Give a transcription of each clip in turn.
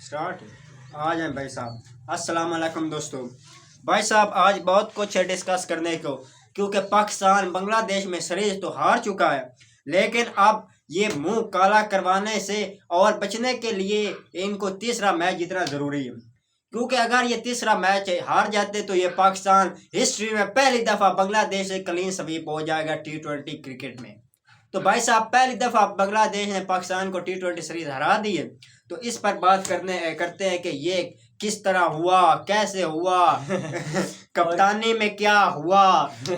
Start आ जाए भाई साहब। अस्सलाम वालेकुम दोस्तों। भाई साहब आज बहुत कुछ है डिस्कस करने को, क्योंकि पाकिस्तान बांग्लादेश में सीरीज तो हार चुका है, लेकिन अब ये मुंह काला करवाने से और बचने के लिए इनको तीसरा मैच जीतना जरूरी है। क्योंकि अगर ये तीसरा मैच हार जाते तो ये पाकिस्तान हिस्ट्री में पहली दफा बांग्लादेश से क्लीन स्वीप हो जाएगा T20 क्रिकेट में। तो भाई साहब पहली दफा बांग्लादेश ने पाकिस्तान को T20 सीरीज हरा दी है। तो इस पर बात करते हैं कि ये किस तरह हुआ, कैसे हुआ कप्तानी में क्या हुआ,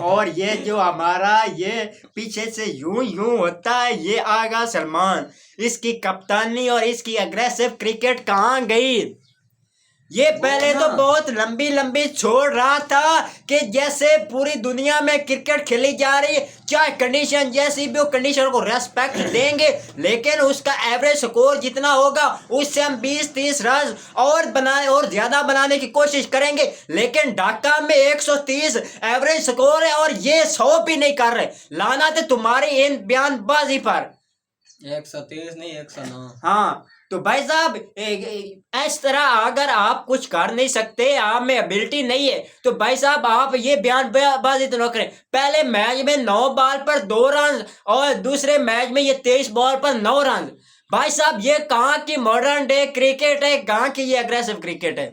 और ये जो हमारा ये पीछे से यूं यूं होता है ये आगा सलमान, इसकी कप्तानी और इसकी अग्रेसिव क्रिकेट कहाँ गई। ये पहले तो बहुत लंबी लंबी छोड़ रहा था कि जैसे पूरी दुनिया में क्रिकेट खेली जा रही है, चाहे कंडीशन जैसी भी हो कंडीशन को रेस्पेक्ट देंगे, लेकिन उसका एवरेज स्कोर जितना होगा उससे हम 20-30 रन और ज्यादा बनाने की कोशिश करेंगे। लेकिन ढाका में 130 एवरेज स्कोर है और ये 100 भी नहीं कर रहे। लाना थे तुम्हारी इन बयानबाजी पर। 130 नहीं 109। हाँ तो भाई साहब इस तरह अगर आप कुछ कर नहीं सकते, आप में एबिलिटी नहीं है, तो भाई साहब आप ये बयानबाजी तो न करें। पहले मैच में 9 बॉल पर 2 रन और दूसरे मैच में ये 23 बॉल पर 9 रन। भाई साहब ये कहाँ की मॉडर्न डे क्रिकेट है, कहाँ की ये अग्रेसिव क्रिकेट है,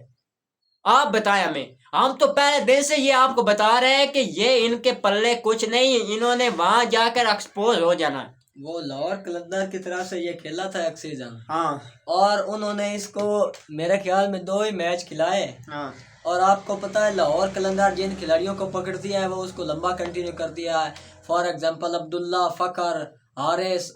आप बताएं हमें। हम तो पहले दिन से ये आपको बता रहे हैं कि ये इनके पल्ले कुछ नहीं, इन्होंने वहां जाकर एक्सपोज हो जाना। वो लाहौर कलंदर की तरफ से ये खेला था एक सीजन। हाँ और उन्होंने इसको मेरे ख्याल में 2 ही मैच खिलाए। हाँ और आपको पता है लाहौर कलंदर जिन खिलाड़ियों को पकड़ दिया है वो उसको लंबा कंटिन्यू कर दिया है। फॉर एग्जांपल अब्दुल्ला, फकर, हारिस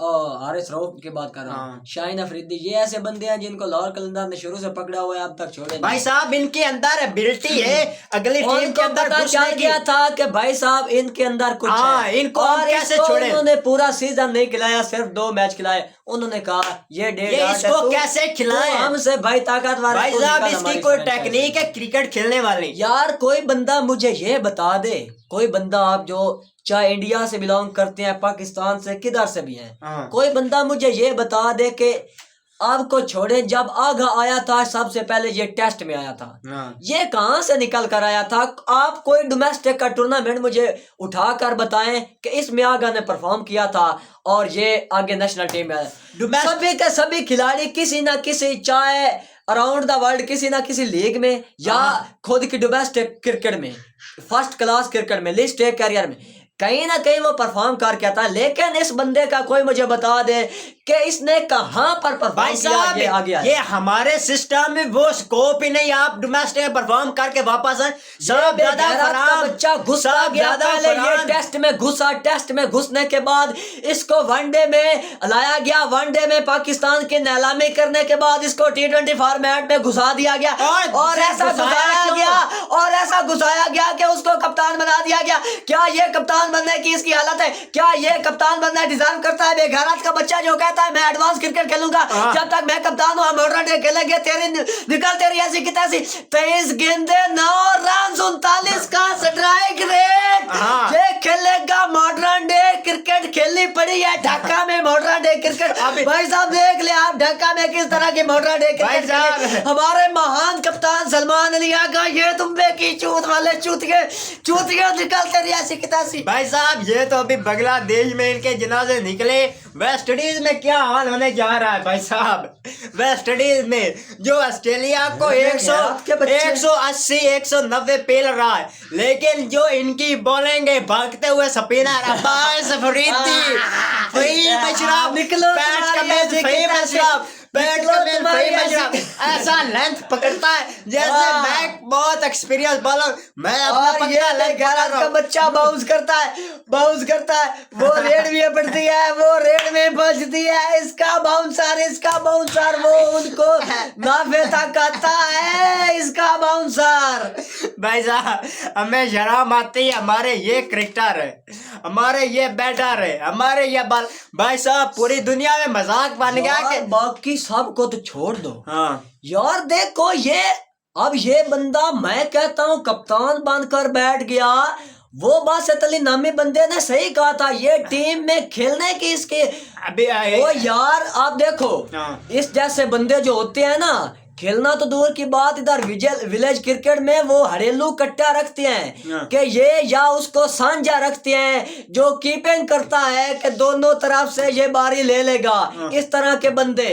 रऊफ की बात कर रहा हूँ, हाँ। शाहीन अफरीदी, ये ऐसे बंदे हैं जिनको लाहौर कलंदर ने शुरू से पकड़ा हुआ है, अब तक छोड़े भाई साहब इनके अंदर एबिलिटी है, अगली टीम के अंदर पता चल गया था कि भाई साहब इनके अंदर कुछ है। इनको और कैसे छोड़े। उन्होंने पूरा सीजन नहीं खिलाया, सिर्फ 2 मैच खिलाए। उन्होंने कहा ये इसको कैसे खिलाएं, हमसे भाई ताकतवर। भाई साहब इसकी कोई टेक्निक है क्रिकेट खेलने वाली। यार कोई बंदा मुझे ये बता दे, कोई बंदा आप जो चाहे इंडिया से बिलोंग करते हैं, पाकिस्तान से, किधर से भी हैं, कोई बंदा मुझे ये बता दे कि आपको छोड़े जब आगा आया था सबसे पहले ये टेस्ट में आया था, ये कहां से निकल कर आया था। आप कोई डोमेस्टिक का टूर्नामेंट मुझे उठा कर बताएं कि इसमें आगा ने परफॉर्म किया था और ये आगे नेशनल टीम में आया। सभी के सभी खिलाड़ी किसी ना किसी, चाहे अराउंड द वर्ल्ड किसी ना किसी लीग में या खुद की डोमेस्टिक क्रिकेट में, फर्स्ट क्लास क्रिकेट में, लिस्ट ए करियर में कहीं ना कहीं वो परफॉर्म करके आता है। लेकिन इस बंदे का कोई मुझे बता दे कि इसने कहां पर परफॉर्म किया। आ गया ये हमारे सिस्टम में वो स्कोप ही नहीं। आप डोमेस्टिक में परफॉर्म करके वापस आए, सब बच्चा घुसा गया पहले, ये टेस्ट में घुसा, टेस्ट में घुसने के बाद इसको वनडे में लाया गया, वनडे में पाकिस्तान की नीलामी करने के बाद इसको T20 फॉर्मेट में घुसा दिया गया और ऐसा घुसाया गया कि उसको कप्तान बना दिया गया। क्या ये कप्तान बनने की इसकी हालत है? क्या ये कप्तान बनना डिजर्व करता है? बेगैरत का बच्चा जो कहता है मैं एडवांस क्रिकेट खेलूंगा, जब तक मैं कप्तान हूं, मॉडर्न डे खेलेंगे, तेरी ऐसी की तैसी। 23 गेंदे 9 रन 39 का स्ट्राइक रेट। ये खेलेगा मॉडर्न डे क्रिकेट, खेलनी पड़ी है ढाका में मॉडर्न डे क्रिकेट। भाई साहब देख ले आप ढाका में किस तरह की मॉडर्न डे क्रिकेट। हमारे महान कप्तान सलमान अली आगा, ये तुम की चूत वाले चूतिए निकल तेरी ऐसी की तैसी। भाई साहब ये तो अभी बांग्लादेश में इनके जनाजे निकले, वेस्ट इंडीज में क्या हाल होने जा रहा है भाई साहब। वेस्ट इंडीज में जो ऑस्ट्रेलिया को 180 190 पेल रहा है, लेकिन जो इनकी बॉलिंग है भागते हुए स्पिनर अब्बास अफरीदी, फहीम अशरफ, ऐसा लेंथ पकड़ता है जैसे मैं बहुत एक्सपीरियंस बॉलर। मैं अपना बच्चा बाउंस करता है, वो रेड में पड़ती है, वो रेड में बजती है, इसका बाउंसर वो उनको नाफेता कहता है, इसका बाउंसर। भाई साहब हमें शर्म आती है, हमारे ये क्रिकेटर है, हमारे ये बैटर है, हमारे ये बॉल। भाई साहब पूरी दुनिया में मजाक बन गया कि बाकी सबको तो छोड़ दो। हाँ यार देखो ये बंदा, मैं कहता हूँ कप्तान बनकर बैठ गया। वो बासित अली नामी बंदे ने सही कहा था, ये टीम में खेलने की इसके अभी वो यार आप देखो इस जैसे बंदे जो होते हैं ना खेलना तो दूर की बात, इधर विलेज क्रिकेट में वो घरेलू कट्टा रखते हैं कि ये या उसको साझा रखते हैं, जो कीपिंग करता है कि दोनों तरफ से ये बारी ले लेगा। इस तरह के बंदे,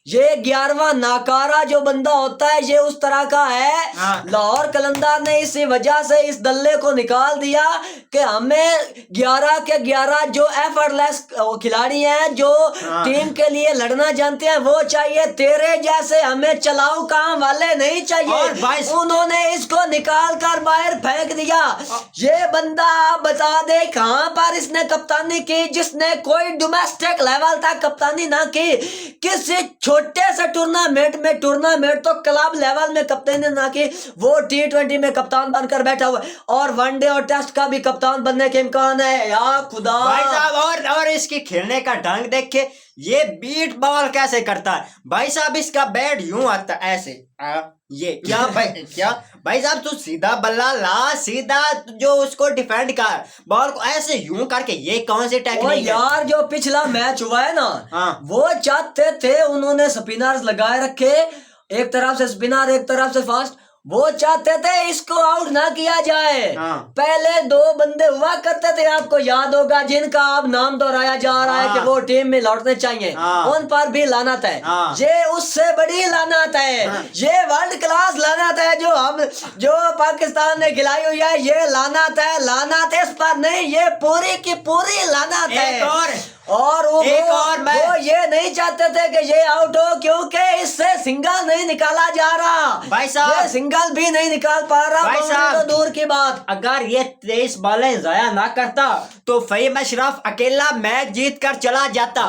ये 11वां नाकारा जो बंदा होता है ये उस तरह का है। लाहौर कलंदर ने इसी वजह से इस दल्ले को निकाल दिया कि हमें 11 के 11 जो एफर्टलेस खिलाड़ी हैं, जो टीम के लिए लड़ना जानते हैं, वो चाहिए। तेरे जैसे हमें चलाऊ काम वाले नहीं चाहिए। उन्होंने इसको निकाल कर बाहर फेंक दिया। ये बंदा बता दे कहां पर इसने कप्तानी की, जिसने कोई डोमेस्टिक लेवल तक कप्तानी ना की। किसी छोटे से टूर्नामेंट तो क्लब लेवल में कप्तानी ना की, वो T20 में कप्तान बनकर बैठा हुआ है, और वनडे और टेस्ट का भी कप्तान बनने के इम्कान है। या खुदा भाई साहब, और इसकी खेलने का ढंग देखे, ये बीट बॉल कैसे करता है भाई साहब। इसका बैट यूं आता है ऐसे, ये क्या भाई साहब, तू सीधा बल्ला ला, सीधा जो उसको डिफेंड कर, बॉल को ऐसे यूं करके, ये कौन सी टेक्निक यार। जो पिछला मैच हुआ है ना, वो चाहते थे, उन्होंने स्पिनर्स लगाए रखे, एक तरफ से स्पिनर एक तरफ से फास्ट, वो चाहते थे इसको आउट ना किया जाए। पहले 2 बंदे हुआ करते थे, आपको याद होगा, जिनका अब नाम दोहराया जा रहा है कि वो टीम में लौटने चाहिए, उन पर भी लानत है। ये उससे बड़ी लानत है, ये वर्ल्ड क्लास लानत है जो पाकिस्तान ने खिलाई हुई है। ये लानत है, लानत इस पर नहीं, ये पूरी की पूरी लानत है। और वो ये नहीं चाहते थे कि ये आउट हो, क्योंकि इससे सिंगल नहीं निकाला जा रहा भाई साहब, ये सिंगल भी नहीं निकाल पा रहा भाई साहब। तो दूर की बात, अगर ये 23 बॉलें जाया ना करता तो फहीम अशरफ अकेला मैच जीत कर चला जाता।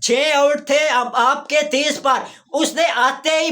6 आउट थे आपके 30 पर, उसने आते ही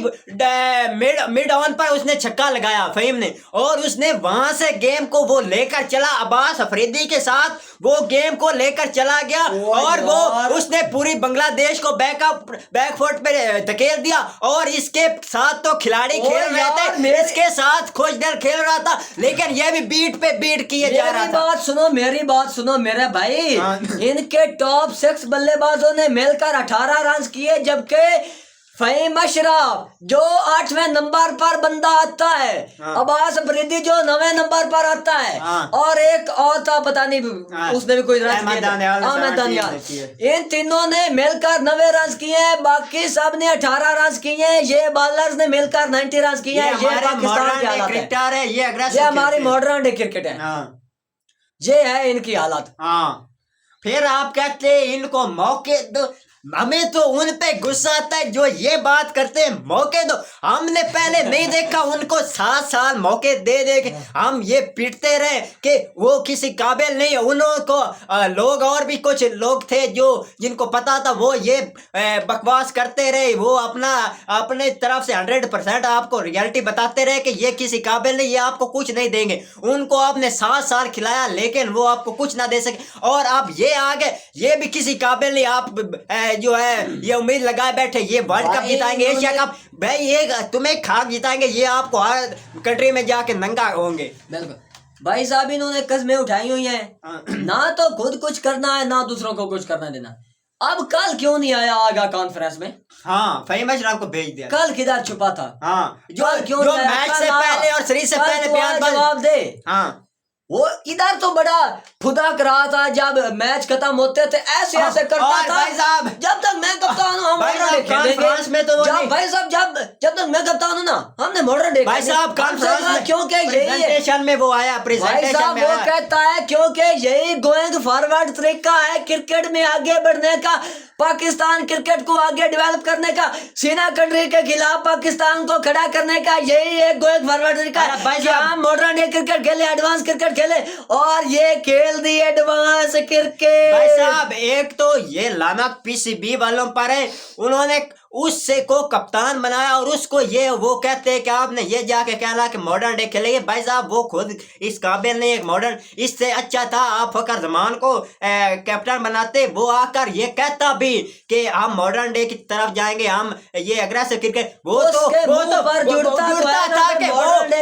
मिड ऑन पर उसने छक्का लगाया फहीम ने, और उसने वहां से गेम को वो लेकर चला, अब्बास अफरीदी के साथ वो गेम को लेकर चला गया, और वो उसने पूरी बांग्लादेश को बैकफुट पे धकेल दिया। और इसके साथ तो खिलाड़ी खेल रहे थे, इसके साथ खोजदल खेल रहा था, लेकिन ये भी बीट पे बीट किए जा रहा था। मेरी बात सुनो मेरे भाई, इनके टॉप 6 बल्लेबाजों ने मिलकर 18 रन किए, जबकि फहीम अशरफ जो 8वें नंबर पर बंदा आता है, अब्बास अफरीदी जो 9वें नंबर पर आता है, और एक और था पता नहीं उसने भी कोई रन किए। इन तीनों ने मिलकर 90 रन किए हैं, बाकी सब ने 18 रन किए हैं। ये बॉलर्स ने मिलकर 90 रन किए हैं। ये पाकिस्तान की हालत है, ये हमारी मॉडर्न डे क्रिकेट है, ये है इनकी हालत। फिर आप कहते हैं इनको मौके दो, हमें तो उन पे गुस्सा आता है जो ये बात करते हैं मौके दो। हमने पहले नहीं देखा उनको 7 साल मौके दे दे के हम ये पीटते रहे कि वो किसी काबिल नहीं है। उनको लोग और भी कुछ लोग थे जो जिनको पता था, वो ये बकवास करते रहे, वो अपने तरफ से 100% आपको रियलिटी बताते रहे कि ये किसी काबिल नहीं, ये आपको कुछ नहीं देंगे। उनको आपने 7 साल खिलाया लेकिन वो आपको कुछ ना दे सके, और आप ये आगे ये भी किसी काबिल नहीं। आप जो है ये उम्मीद लगाए बैठे ये वर्ल्ड कप जिताएंगे, एशिया कप, भाई ये तुम्हें खाक जिताएंगे, ये आपको हर कंट्री में जाके नंगा होंगे। बिल्कुल भाई साहब, इन्होंने कस्में उठाई हुई हैं, ना तो खुद कुछ करना है ना दूसरों को कुछ करना देना। अब कल क्यों नहीं आया आगा कॉन्फ्रेंस में? हाँ, फहीम अशरफ को भेज दिया। कल किधर छुपा था? हाँ, जो मैच से पहले और सीरीज से पहले जवाब दे। हाँ, वो इधर तो बड़ा खुदा कर रहा था, जब मैच खत्म होते थे ऐसे करता था। भाई साहब, जब तक मैं कप्तान हूँ हम मॉडर्न कॉन्फ्रेंस में तो भाई साहब जब तक मैं कप्तान हूँ ना, हमने मॉडर्न डे भाई साहब कॉन्फ्रेंस में, क्योंकि प्रेजेंटेशन में वो आया, प्रेजेंटेशन में वो कहता है क्योंकि यही गोइंग फॉरवर्ड तरीका है क्रिकेट में आगे बढ़ने का, पाकिस्तान क्रिकेट को आगे डेवलप करने का, सीना कंट्री के खिलाफ पाकिस्तान को खड़ा करने का, यही एक गोइंग फॉरवर्ड तरीका है कि हम मॉडर्न डे क्रिकेट खेले, एडवांस क्रिकेट खेले, और ये खेल दी एडवांस क्रिकेट। भाई साहब, एक तो ये लानत पीसीबी वालों पर है, उन्होंने उससे को कप्तान बनाया और उसको ये वो कहते हैं कि आपने ये जाके कहना कि मॉडर्न डे खेलेंगे। भाई साहब, वो खुद इस काबिल नहीं है मॉडर्न, इससे अच्छा था आप फकर जमान को कैप्टन बनाते, वो आकर ये कहता भी कि हम मॉडर्न डे की तरफ जाएंगे, हम ये अग्रेसिव क्रिकेट, वो जुड़ता था कि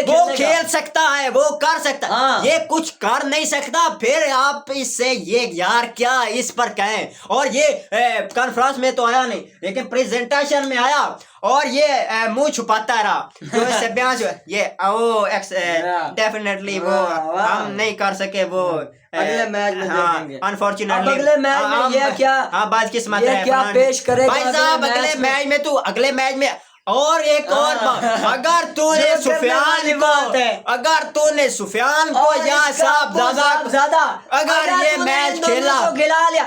वो खेल सकता है, वो कर सकता है, ये कुछ कर नहीं सकता। फिर आप इससे ये यार क्या इस पर कहें, और ये कॉन्फ्रेंस में तो आया नहीं, लेकिन प्रेजेंटर डिस्कशन में आया और ये मुंह छुपाता रहा, तो इससे बयान ये डेफिनेटली वो हम नहीं कर सके, वो अगले मैच में देखेंगे अनफॉर्चुनेटली। अगले मैच में ये क्या, हाँ बात किस्मत ये है क्या पेश करेगा भाई साहब अगले मैच में। तू अगले मैच में और एक और अगर तूने सुफियान को या साहब ज्यादा अगर ये मैच खेला खिला लिया,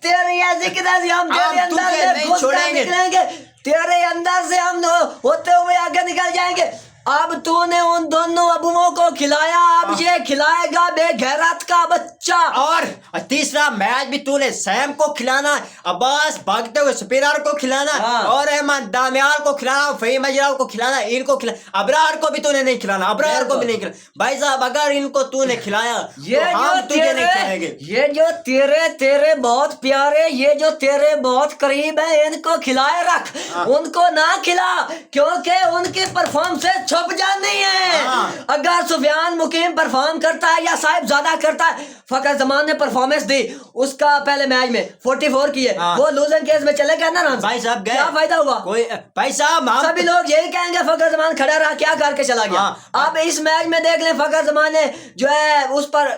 तेरे ऐसे किधर हम तेरे अंदर से घुस कर निकलेंगे, तेरे अंदर से हम होते हुए आगे निकल जाएंगे। अब तूने उन दोनों अबुओं को खिलाया, अब ये खिलाएगा बेगैरत का बच्चा। और तीसरा मैच भी तूने सैम को खिलाना, अब्बास भागते हुए स्पिनर को खिलाना, और अहमद दानियाल को खिलाना, फहीम अजराव को खिलाना, इनको खिलाना, अबरार को भी तूने नहीं खिलाना, अबरार को भी नहीं खिलाना। भाई साहब अगर इनको तूने खिलाया ये तो हम तुझे नहीं खिलाएंगे। ये जो तेरे बहुत प्यारे, ये जो तेरे बहुत करीब है, इनको खिलाए रख, उनको ना खिला, क्योंकि उनकी परफॉर्म से छुप जानी है। अगर सुफियान मुकीम परफॉर्म करता है या साहिब ज्यादा करता है, फखर जमान ने परफॉर्मेंस दी उसका पहले मैच में 44 की है, वो लूजिंग केस में चले गए ना भाई साहब, क्या फायदा हुआ? कोई भाई साहब सभी लोग यही कहेंगे फखर जमान खड़ा रहा, क्या करके चला गया। अब इस मैच में देख लें, फखर जमान ने जो है उस पर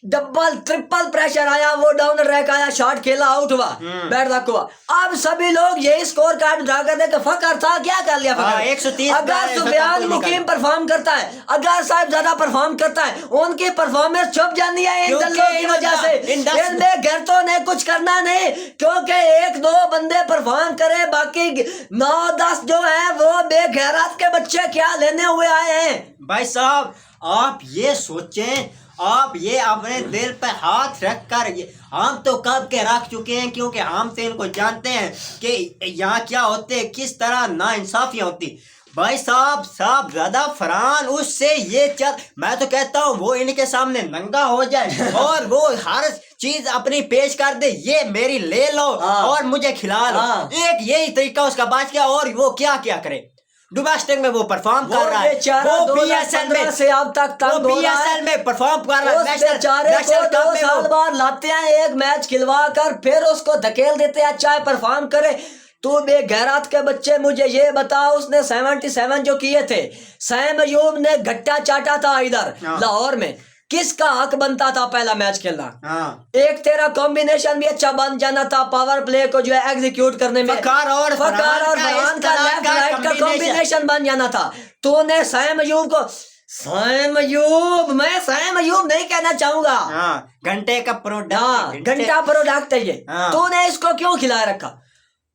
डबल ट्रिपल प्रेशर आया, वो डाउन रैक आया, शॉट खेला, आउट हुआ, बैट तक हुआ। अब सभी लोग यही स्कोर कार्ड ड्रा कर देंगे, फखर था क्या कर लिया फखर। 130 अगर सुफियान मुकीम परफॉर्म करता है, अगर साहब ज्यादा परफॉर्म करता है, उनकी परफॉर्मेंस छुप जानी है इन दलों की वजह से। इनमें गैरतों ने कुछ करना नहीं, क्योंकि एक दो बंदे परफॉर्म करे, बाकी 9-10 जो है वो बेगैरत के बच्चे क्या लेने हुए आए हैं। भाई साहब आप ये सोचें, आप ये अपने दिल पे हाथ रख कर, हम तो कब के रख चुके हैं, क्योंकि हम तो इनको जानते हैं कि यहाँ क्या होते, किस तरह नाइंसाफियाँ होती। भाई साहब ज्यादा फरहान उससे ये चल, मैं तो कहता हूँ वो इनके सामने नंगा हो जाए और वो हर चीज अपनी पेश कर दे, ये मेरी ले लो और मुझे खिला लो। एक यही तरीका उसका बात किया, और वो क्या क्या करे, डोमेस्टिक में वो परफॉर्म कर रहा है, वो पीएसएल में से अब तक पीएसएल में परफॉर्म कर रहा है, नेशनल कप में 2 साल बाद लाते हैं, एक मैच खिलवा कर फिर उसको धकेल देते हैं, चाहे परफॉर्म करे। तू बेगैरत के बच्चे मुझे ये बता, उसने 77 जो किए थे, सैम अयूब ने घट्टा चाटा था इधर लाहौर में, किसका हक बनता था पहला मैच खेलना? एक तेरा कॉम्बिनेशन भी अच्छा बन जाना था, पावर प्ले को जो है एग्जीक्यूट करने में, फरहान और फरहान का लेफ्ट राइट का कॉम्बिनेशन बन जाना था। तूने सैम अयूब को, सैम अयूब, मैं सैम अयूब नहीं कहना चाहूंगा, घंटे का प्रोडक्ट, घंटा प्रोडक्ट है ये, तूने इसको क्यों खिलाए रखा?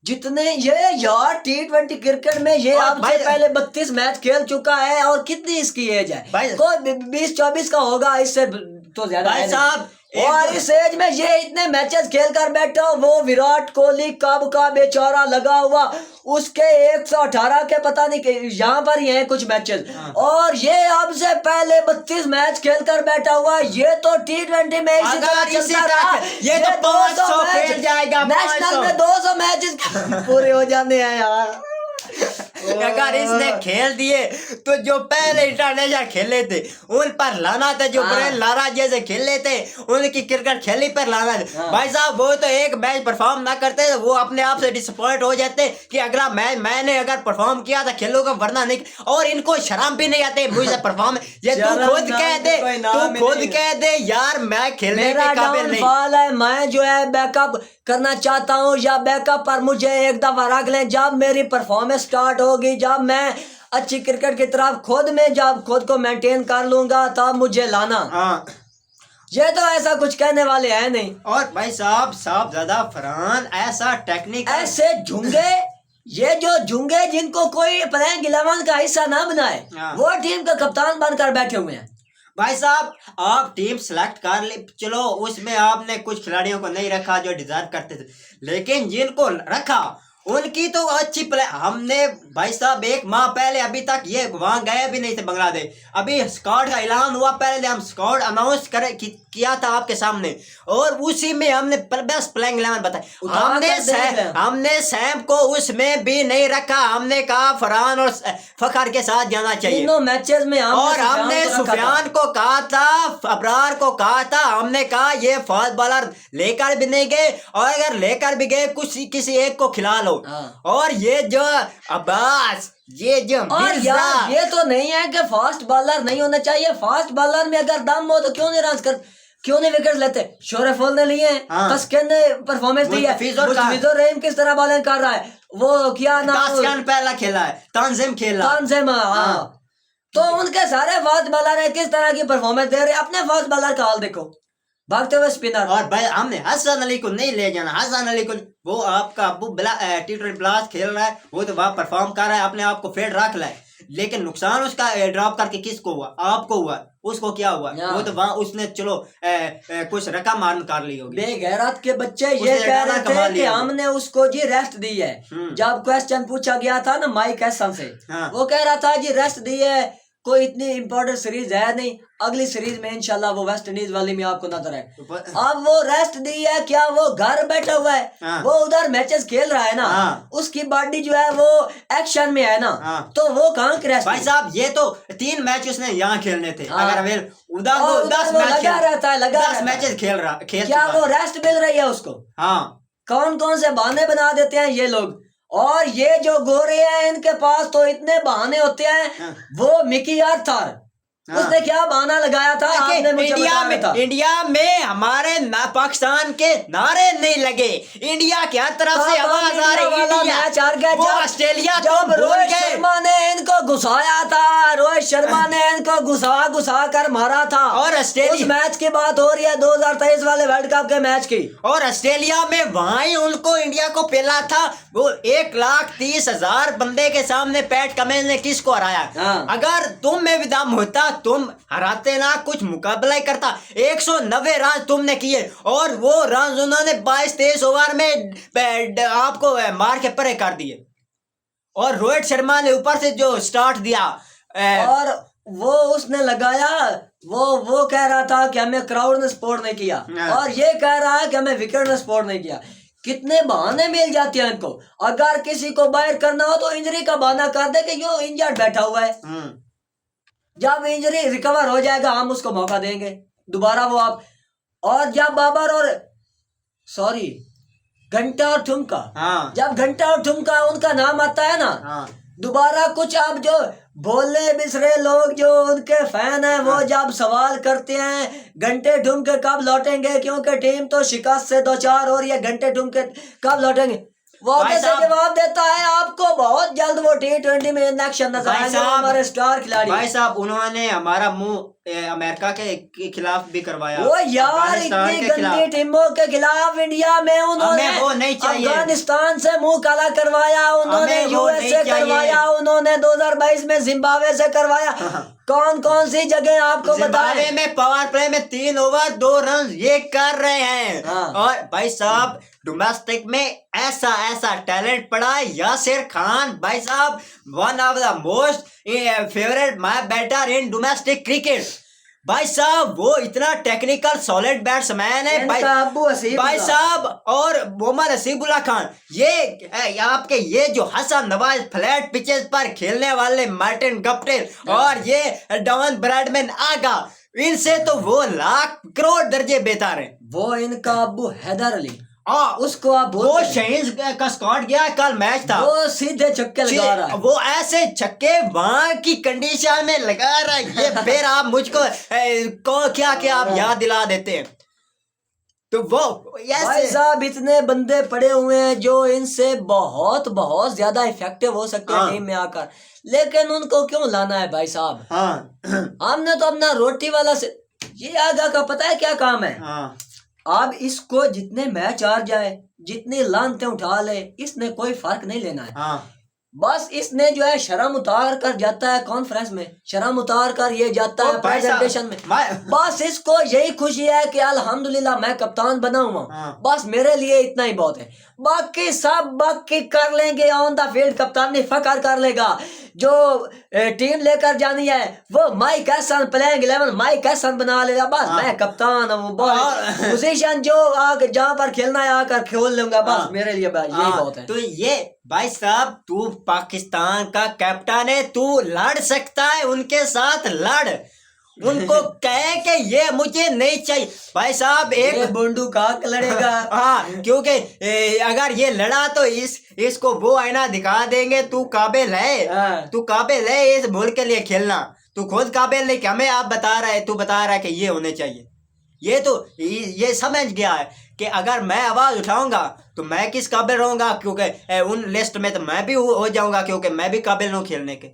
जितने ये यार T20 क्रिकेट में ये आपसे पहले 32 मैच खेल चुका है, और कितनी इसकी एज है? कोई 20-24 का होगा, इससे तो ज्यादा है साहब। और इस एज में ये इतने मैचेस खेल कर बैठा, वो विराट कोहली कब का बेचारा लगा हुआ, उसके 118 के पता नहीं यहाँ पर ही हैं कुछ मैचेस, और ये अब से पहले 32 मैच खेल कर बैठा हुआ। ये तो T20 में इसी तरह चलता रहा, ये तो 500 खेल जाएगा, नेशनल में 200 मैचेस पूरे हो जाने हैं यार। अगर इसने खेल दिए तो जो पहले इंटरनेशनल खेले थे उन पर लाना था, जो ब्रेन लारा जैसे खेले थे उनकी क्रिकेट खेली पर लाना था। भाई साहब वो तो एक मैच परफॉर्म ना करते, वो अपने आप से डिसअपॉइंट हो जाते कि अगला मैच मैंने अगर परफॉर्म किया था खेलूंगा, वरना नहीं। और इनको शर्म भी नहीं आते मुझे परफॉर्म, ये तू खुद कह दे यार मैं खेलने के काबिल नहीं। मैं जो है बैकअप करना चाहता हूँ, या बैकअप पर मुझे एक दफा रख लें, जब मेरी परफॉर्मेंस स्टार्ट होगी, जब मैं अच्छी क्रिकेट की तरफ जब खुद को मेंटेन कर लूंगा, तब मुझे लाना। ये तो ऐसा कुछ कहने वाले हैं नहीं। और भाई साहब ज्यादा फरहान ऐसा टेक्निक, ऐसे झुंगे, ये जो झुंगे जिनको कोई प्लेइंग 11 का हिस्सा ना बनाए, वो टीम का कप्तान बनकर बैठे हुए हैं। भाई साहब आप टीम सेलेक्ट कर ले, चलो उसमें आपने कुछ खिलाड़ियों को नहीं रखा जो डिजर्व करते थे, लेकिन जिनको रखा उनकी तो अच्छी प्ले। हमने भाई साहब 1 माह पहले अभी तक ये वहां गए भी नहीं थे बांग्लादेश, अभी स्क्वाड का ऐलान हुआ, पहले हम स्क्वाड अनाउंस किया था आपके सामने, और उसी में हमने बेस्ट प्लेइंग 11 बताया। हमने सैम को उसमें भी नहीं रखा, हमने कहा फरहान और फखर के साथ जाना चाहिए मैचेस में, और हमने सुफियान को कहा था, अबरार को कहा था, हमने कहा ये फास्ट बॉलर लेकर भी नहीं गए, और अगर लेकर भी गए किसी एक को खिला लो। हाँ। और ये जो अब्बास, ये जो और यार ये तो नहीं है कि फास्ट बॉलर नहीं होना चाहिए, फास्ट बॉलर में अगर दम हो तो क्यों नहीं रन कर, क्यों नहीं विकेट लेते? शोरेफुल ने लिए हैं, हाँ। तस्किन ने परफॉर्मेंस दी है, मुस्तफिजुर रहीम किस तरह बॉलिंग कर रहा है, वो क्या नाम, तस्किन पहला खेला है, तंजीम खेला, तानसेम, हाँ। तो उनके सारे फास्ट बॉलर है, किस तरह की परफॉर्मेंस दे रहे हैं। अपने फास्ट बॉलर का हाल देखो, भागते हुए स्पिनर। और भाई हमने हसन अली को नहीं ले जाना, हसन अली को, वो आपका अबू T20 ब्लास्ट खेल रहा है, वो तो वहाँ परफॉर्म कर रहा है, अपने आप को फिट रख रहा है, लेकिन नुकसान उसका ड्रॉप करके किसको हुआ? आपको हुआ। उसको क्या हुआ? वो तो वहाँ उसने चलो कुछ रकम मार कर ली होगी। बेगैरत के बच्चे ये कह रहे थे कि हमने उसको जी रेस्ट दी है। जब क्वेश्चन पूछा गया था ना माइक हैसन से, वो कह रहा था जी रेस्ट दी है, कोई इतनी इंपॉर्टेंट सीरीज है नहीं, अगली सीरीज में इंशाल्लाह वो वेस्ट इंडीज वाली में आपको नजर है। अब वो रेस्ट दी है, क्या वो घर बैठा हुआ है? वो उधर मैचेस खेल रहा है ना, उसकी बॉडी जो है वो एक्शन में है ना, तो वो कहाँ की रेस्ट? भाई साहब ये तो 3 मैच उसने यहाँ खेलने थे, अगर उधर वो 10 मैच लगा रहता है, 10 मैचेस खेल रहा, क्या वो रेस्ट मिल रही है उसको? हाँ। कौन कौन से बहाने बना देते हैं ये लोग, और ये जो गोरे हैं इनके पास तो इतने बहाने होते हैं। वो मिकी आर्थर, उसने क्या बहाना लगाया था? आपने मुझे बताया था इंडिया में हमारे पाकिस्तान के नारे नहीं लगे, इंडिया की हर तरफ से आवाज आ रही है। वो ऑस्ट्रेलिया जब रोहित शर्मा ने इनको घुसाया था, रोहित शर्मा ने इनको घुसा कर मारा था, और ऑस्ट्रेलिया मैच की बात हो रही है 2023 वाले वर्ल्ड कप के मैच की, और ऑस्ट्रेलिया में वहीं उनको इंडिया को पेला था। वो 1,30,000 बंदे के सामने पैट कमिंस ने किसको हराया? अगर तुम में भी दम होता तुम हराते ना, कुछ मुकाबला ही करता। 190 रन तुमने किए, और वो रन उन्होंने 22-23 ओवर में आपको मार के परे कर दिए। और रोहित शर्मा ने ऊपर से जो स्टार्ट दिया, और वो उसने लगाया, वो कह रहा था कि हमें क्राउड ने सपोर्ट नहीं किया, और ये कह रहा है कि हमें विकेट ने सपोर्ट नहीं किया। कितने बहाने मिल जाते हैं इनको। अगर किसी को बाहर करना हो तो इंजरी का बहाना कर दे कि यो इंजर्ड बैठा हुआ है, जब इंजरी रिकवर हो जाएगा हम उसको मौका देंगे दोबारा वो आप। और जब बाबर और सॉरी घंटा और ठुमका, जब घंटा और ठुमका उनका नाम आता है ना, दोबारा कुछ अब जो बोलने बिसरे लोग जो उनके फैन हैं वो जब सवाल करते हैं घंटे ठुमके कब लौटेंगे, क्योंकि टीम तो शिकस्त से 2-4 और ये घंटे ठुमके कब लौटेंगे, वो कैसे जवाब देता है आपको बहुत जल्द वो T20 में एक्शन नजर आएंगे हमारे स्टार खिलाड़ी। भाई साहब उन्होंने हमारा मुंह अमेरिका के खिलाफ भी करवाया। वो यार इतनी गंदी टीमों के खिलाफ इंडिया में उन्होंने वो नहीं चाहिए। अफगानिस्तान से मुंह काला करवाया उन्होंने, यूएस से करवाया उन्होंने, 2022 में जिम्बाब्वे से करवाया। कौन कौन सी जगह आपको बताएं? में पावर प्ले में 3 ओवर 2 रन ये कर रहे हैं। और भाई साहब डोमेस्टिक में ऐसा टैलेंट पड़ा है। यासिर खान भाई साहब one of the most favourite my batter in domestic cricket. भाई साहब वो इतना टेक्निकल सॉलिड बैट्समैन है भाई साहब। और मोहम्मद हसीबुल्लाह खान, ये आपके ये जो हसन नवाज फ्लैट पिचेस पर खेलने वाले मार्टिन गप्टिल और ये डॉन ब्रैडमैन आगा, इनसे तो वो लाख करोड़ दर्जे बेहतर है। वो इनका अब्बू हैदर अली, उसको आप वो शहीद का स्क्वाड गया कल मैच था, वो सीधे छक्के लगा रहा है, वो ऐसे छक्के वहां की कंडीशन में लगा रहा है। ये फिर आप मुझको क्या आप याद दिला देते हैं। तो वो भाई साहब इतने बंदे पड़े हुए हैं जो इनसे बहुत बहुत ज्यादा इफेक्टिव हो सकते हैं टीम में आकर, लेकिन उनको क्यों लाना है भाई साहब? हमने तो अपना रोटी वाला से ये आगा का पता है क्या काम है? अब इसको जितने मैच हार जाए, जितनी लानतें उठा ले, इसने कोई फर्क नहीं लेना है। बस इसने जो है शर्म उतार कर जाता है कॉन्फ्रेंस में, शर्म उतार कर ये जाता है प्रेजेंटेशन में। बस इसको यही खुशी है कि अल्हम्दुलिल्लाह मैं कप्तान बना हुआ, बस मेरे लिए इतना ही बहुत है। बाकी सब बाकी कर लेंगे ऑन द फील्ड, कप्तानी फकर कर लेगा। जो टीम लेकर जानी है वो mic Hesson playing 11 mic Hesson बना लेगा, बस मैं कप्तान हूँ, पोजीशन जो जहाँ पर खेलना है आकर खेल लूंगा, बस मेरे लिए यही बहुत है। तो ये भाई साहब तू पाकिस्तान का कैप्टन है, तू लड़ सकता है उनके साथ लड़, उनको कहे कि ये मुझे नहीं चाहिए। भाई साहब एक ये बुंडू कहाँ लड़ेगा। हाँ, क्योंकि अगर ये लड़ा तो इसको वो आईना दिखा देंगे, तू काबिल है, हाँ। तू काबिल है इस मुल्क के लिए खेलना, तू खुद काबिल नहीं कि हमें आप बता रहा है, तू बता रहा है कि ये होने चाहिए। ये तो ये समझ गया है कि अगर मैं आवाज उठाऊंगा तो मैं किस काबिल रहूंगा, क्योंकि उन लिस्ट में तो मैं भी हो जाऊंगा, क्योंकि मैं भी काबिल हूँ खेलने के।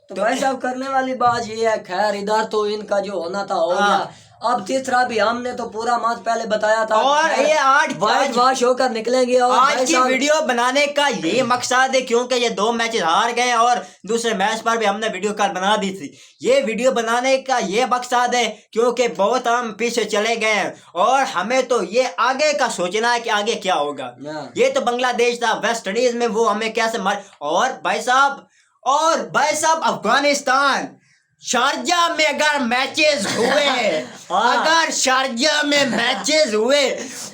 तो भाई साहब करने वाली बात ये है, खैर इधर तो इनका जो होना था हो गया। अब तीसरा भी हमने तो पूरा मैच पहले बताया था, और ये आज वाइट वॉश होकर निकलेंगे। और आज की वीडियो बनाने का ये मकसद है, क्योंकि ये 2 मैचेस हार गए और दूसरे मैच पर भी हमने वीडियो कल बना दी थी। ये वीडियो बनाने का ये मकसद है क्योंकि बहुत हम पीछे चले गए हैं और हमें तो ये आगे का सोचना है कि आगे क्या होगा। ये तो बांग्लादेश था, वेस्ट इंडीज में वो हमें कैसे मार। और भाई साहब अफगानिस्तान शारजा में अगर मैचेस हुए अगर शारजा में मैचेस हुए,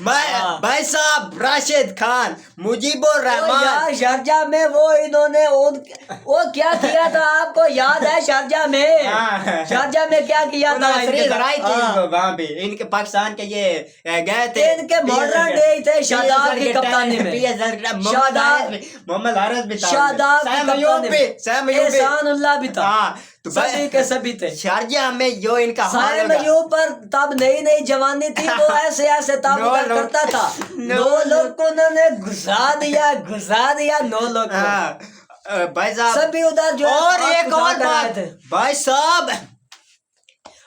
भाई साहब राशिद खान, मुजीबुर रहमान, शारजा में वो इन्होंने वो क्या किया था आपको याद है? शारजा में शारजा में क्या किया था? वहाँ पे इनके पाकिस्तान के ये गए थे, इनके मॉडर्न डे थे शादाब की कप्तानी में, मोहम्मद हारिस भी था, शादाब एहसानुल्लाह भी था, तो सभी के सभी थे। शारजा में जो इनका पर तब नई जवानी थी, वो ऐसे तब करता था। 9 लोग को उन्होंने घुसा दिया 9 लोग भाई साहब सभी उधर जो। और एक और बात भाई साहब,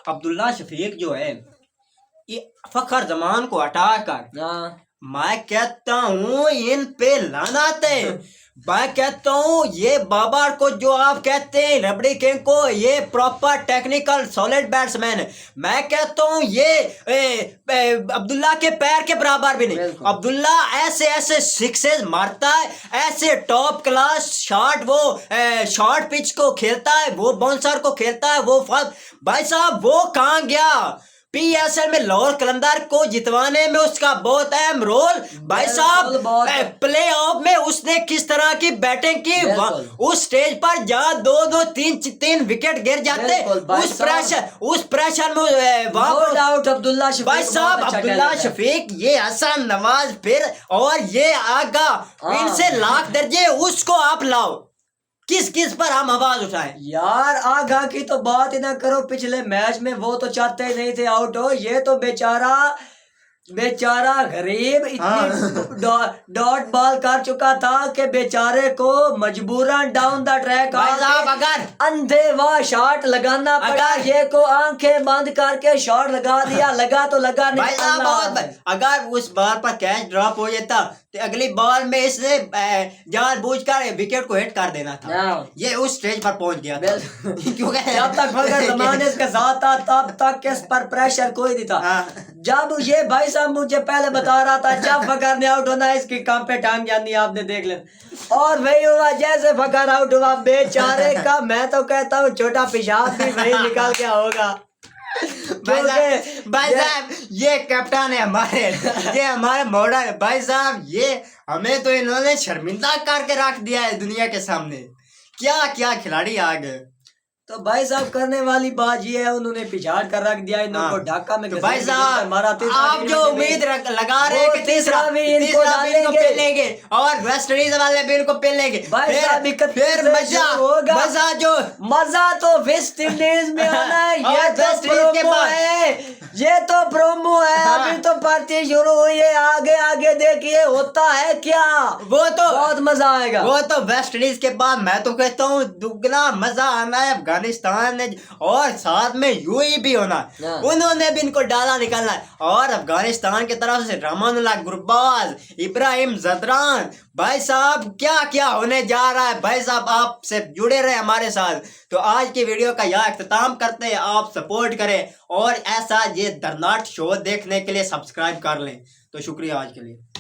अब्दुल्ला शफीक जो है ये फखर जमान को हटा कर मैं कहता हूँ इन पे लानत है। मैं कहता हूँ ये बाबर को जो आप कहते हैं रबड़ी किंग को, ये प्रॉपर टेक्निकल सॉलिड बैट्समैन है। मैं कहता हूँ ये अब्दुल्ला के पैर के बराबर भी नहीं। अब्दुल्ला ऐसे सिक्सेस मारता है, ऐसे टॉप क्लास शॉट, वो शॉर्ट पिच को खेलता है, वो बाउंसर को खेलता है, वो भाई साहब वो कहाँ गया? पीएसएल में लाहौर कलंदर को जितवाने में उसका बहुत अहम रोल। भाई साहब प्ले ऑफ में उसने किस तरह की बैटिंग की, उस स्टेज पर जहाँ 2-2 3-3 विकेट गिर जाते, उस प्रेशर में अब्दुल्ला भाई साहब अब्दुल्ला शफीक, ये हसन नवाज फिर और ये आगा, इनसे लाख दर्जे उसको आप लाओ, किस पर हम आवाज उठाएं यार? आगा की तो बात ही ना करो, पिछले मैच में वो तो चाहते ही नहीं थे आउट हो। ये तो बेचारा गरीब इतनी डॉट बॉल कर चुका था कि बेचारे को मजबूरन डाउन द ट्रैक अगर अंधेवा शॉट लगाना पड़ा। ये को आंखें बंद करके शॉट लगा दिया, लगा तो लगा नहीं। अगर उस बॉल पर कैच ड्रॉप हो जाता तो अगली बॉल में इसने जानबूझकर विकेट को हिट कर देना था। ये उस स्टेज पर पहुंच गया था क्योंकि जब तक फखर जमान इसके साथ था तब तक इस पर प्रेशर कोई नहीं था। जब ये भाई साहब मुझे पहले बता रहा था जब फखर ने आउट होना इसकी काम पे टांग जानी, आपने देख लेना। और वही हुआ, जैसे फखर आउट हुआ बेचारे का मैं तो कहता हूँ छोटा पेशाब भी वही निकाल के होगा। भाई साहब ये कैप्टन है हमारे, ये हमारे मॉडल भाई साहब, ये हमें तो इन्होंने शर्मिंदा करके रख दिया है दुनिया के सामने। क्या क्या खिलाड़ी आ गए। तो भाई साहब करने वाली बात ये है, उन्होंने पिछाड़ कर रख दिया इनको ढाका में। तो भाई साहब आप जो उम्मीद लगा रहे हैं कि तीसरा भी इनको पेलेंगे और वेस्ट इंडीज वाले भी इनको पेलेंगे, फिर मजा जो मजा तो वेस्ट इंडीज में आना है। ये वेस्ट इंडीज के बाद ये तो प्रोमो है, अभी तो पार्टी शुरू हुई है, आगे देखिए होता है क्या, वो तो बहुत मजा आएगा। वो तो वेस्ट इंडीज के बाद मैं तो कहता हूँ दुगना मजा आना है अफगानिस्तान ने, और साथ में यूएई भी होना, उन्होंने भी इनको डाला निकालना है। और अफगानिस्तान की तरफ से रहमानुल्लाह गुरबाज, इब्राहिम जदरान, भाई साहब क्या क्या होने जा रहा है। भाई साहब आपसे जुड़े रहे हमारे साथ। तो आज की वीडियो का यहाँ अख्ताम करते हैं, आप सपोर्ट करें और ऐसा ये दर्दनाक शो देखने के लिए सब्सक्राइब कर लें। तो शुक्रिया आज के लिए।